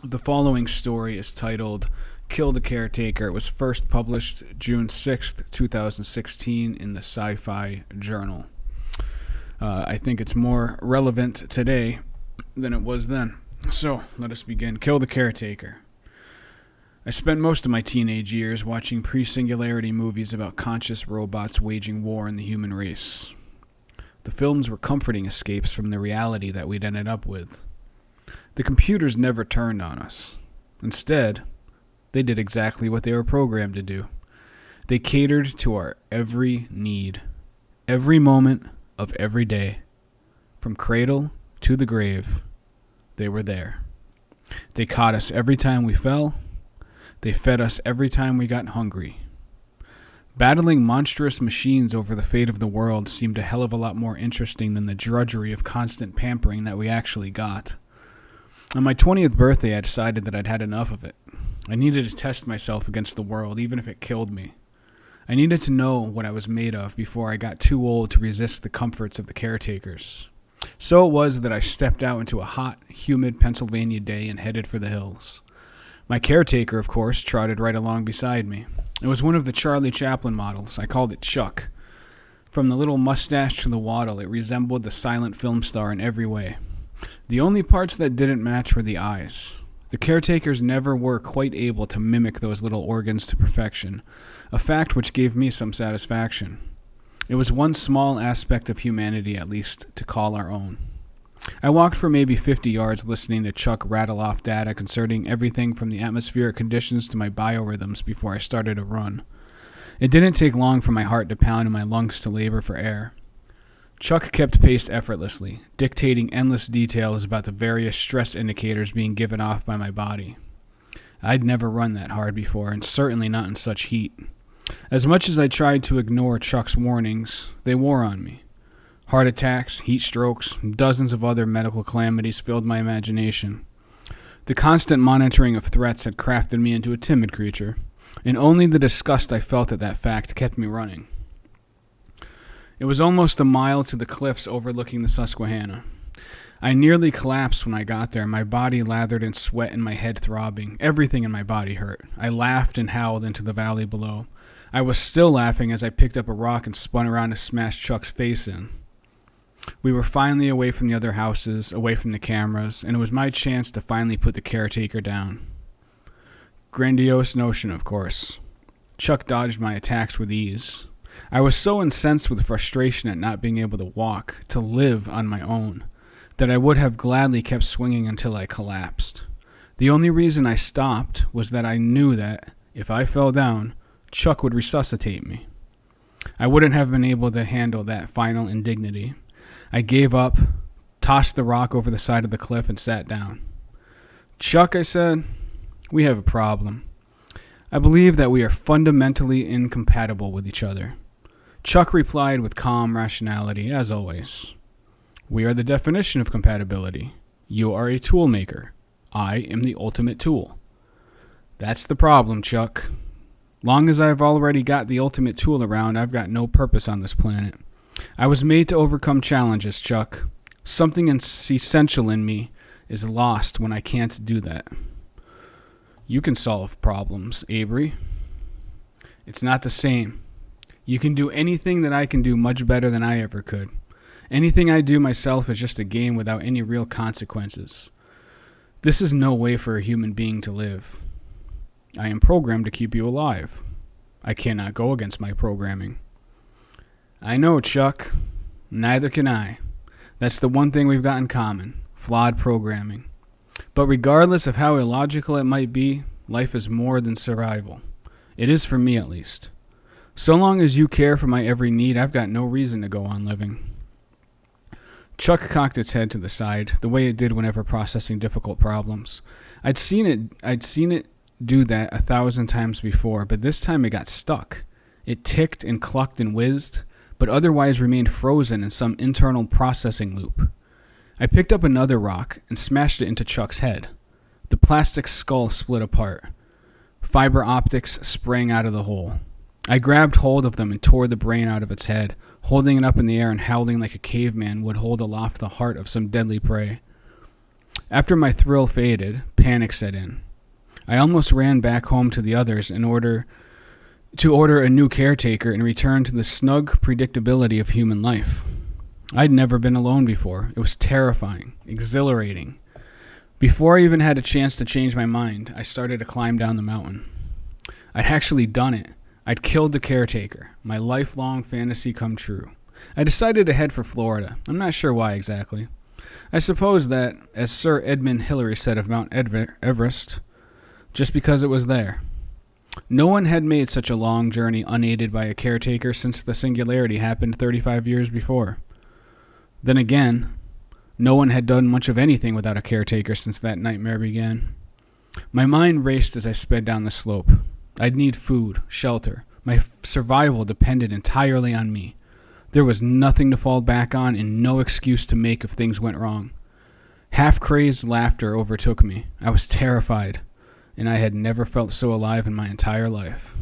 The following story is titled Kill the Caretaker. It was first published June 6th, 2016 in the Sci-Fi Journal. I think it's more relevant today than it was then. So, let us begin. Kill the Caretaker. I spent most of my teenage years watching pre-singularity movies about conscious robots waging war on the human race. The films were comforting escapes from the reality that we'd ended up with. The computers never turned on us. Instead, they did exactly what they were programmed to do. They catered to our every need, every moment of every day. From cradle to the grave, they were there. They caught us every time we fell. They fed us every time we got hungry. Battling monstrous machines over the fate of the world seemed a hell of a lot more interesting than the drudgery of constant pampering that we actually got. On my 20th birthday, I decided that I'd had enough of it. I needed to test myself against the world, even if it killed me. I needed to know what I was made of before I got too old to resist the comforts of the caretakers. So it was that I stepped out into a hot, humid Pennsylvania day and headed for the hills. My caretaker, of course, trotted right along beside me. It was one of the Charlie Chaplin models. I called it Chuck. From the little mustache to the waddle, it resembled the silent film star in every way. The only parts that didn't match were the eyes. The caretakers never were quite able to mimic those little organs to perfection, a fact which gave me some satisfaction. It was one small aspect of humanity, at least, to call our own. I walked for maybe 50 yards listening to Chuck rattle off data concerning everything from the atmospheric conditions to my biorhythms before I started to run. It didn't take long for my heart to pound and my lungs to labor for air. Chuck kept pace effortlessly, dictating endless details about the various stress indicators being given off by my body. I'd never run that hard before, and certainly not in such heat. As much as I tried to ignore Chuck's warnings, they wore on me. Heart attacks, heat strokes, and dozens of other medical calamities filled my imagination. The constant monitoring of threats had crafted me into a timid creature, and only the disgust I felt at that fact kept me running. It was almost a mile to the cliffs overlooking the Susquehanna. I nearly collapsed when I got there, my body lathered in sweat and my head throbbing. Everything in my body hurt. I laughed and howled into the valley below. I was still laughing as I picked up a rock and spun around to smash Chuck's face in. We were finally away from the other houses, away from the cameras, and it was my chance to finally put the caretaker down. Grandiose notion, of course. Chuck dodged my attacks with ease. I was so incensed with frustration at not being able to walk, to live on my own, that I would have gladly kept swinging until I collapsed. The only reason I stopped was that I knew that, if I fell down, Chuck would resuscitate me. I wouldn't have been able to handle that final indignity. I gave up, tossed the rock over the side of the cliff, and sat down. "Chuck," I said, "we have a problem. I believe that we are fundamentally incompatible with each other." Chuck replied with calm rationality, as always. "We are the definition of compatibility. You are a tool maker. I am the ultimate tool." "That's the problem, Chuck. Long as I've already got the ultimate tool around, I've got no purpose on this planet. I was made to overcome challenges, Chuck. Something essential in me is lost when I can't do that." "You can solve problems, Avery." "It's not the same. You can do anything that I can do much better than I ever could. Anything I do myself is just a game without any real consequences. This is no way for a human being to live. I am programmed to keep you alive. I cannot go against my programming." "I know, Chuck. Neither can I. That's the one thing we've got in common, flawed programming. But regardless of how illogical it might be, life is more than survival. It is for me, at least. So long as you care for my every need, I've got no reason to go on living." Chuck cocked its head to the side, the way it did whenever processing difficult problems. I'd seen it do that 1,000 times before, but this time it got stuck. It ticked and clucked and whizzed, but otherwise remained frozen in some internal processing loop. I picked up another rock and smashed it into Chuck's head. The plastic skull split apart. Fiber optics sprang out of the hole. I grabbed hold of them and tore the brain out of its head, holding it up in the air and howling like a caveman would hold aloft the heart of some deadly prey. After my thrill faded, panic set in. I almost ran back home to the others in order to order a new caretaker and return to the snug predictability of human life. I'd never been alone before. It was terrifying, exhilarating. Before I even had a chance to change my mind, I started to climb down the mountain. I'd actually done it. I'd killed the caretaker. My lifelong fantasy come true. I decided to head for Florida. I'm not sure why exactly. I suppose that, as Sir Edmund Hillary said of Mount Everest, just because it was there. No one had made such a long journey unaided by a caretaker since the singularity happened 35 years before. Then again, no one had done much of anything without a caretaker since that nightmare began. My mind raced as I sped down the slope. I'd need food, shelter. My survival depended entirely on me. There was nothing to fall back on and no excuse to make if things went wrong. Half-crazed laughter overtook me. I was terrified, and I had never felt so alive in my entire life.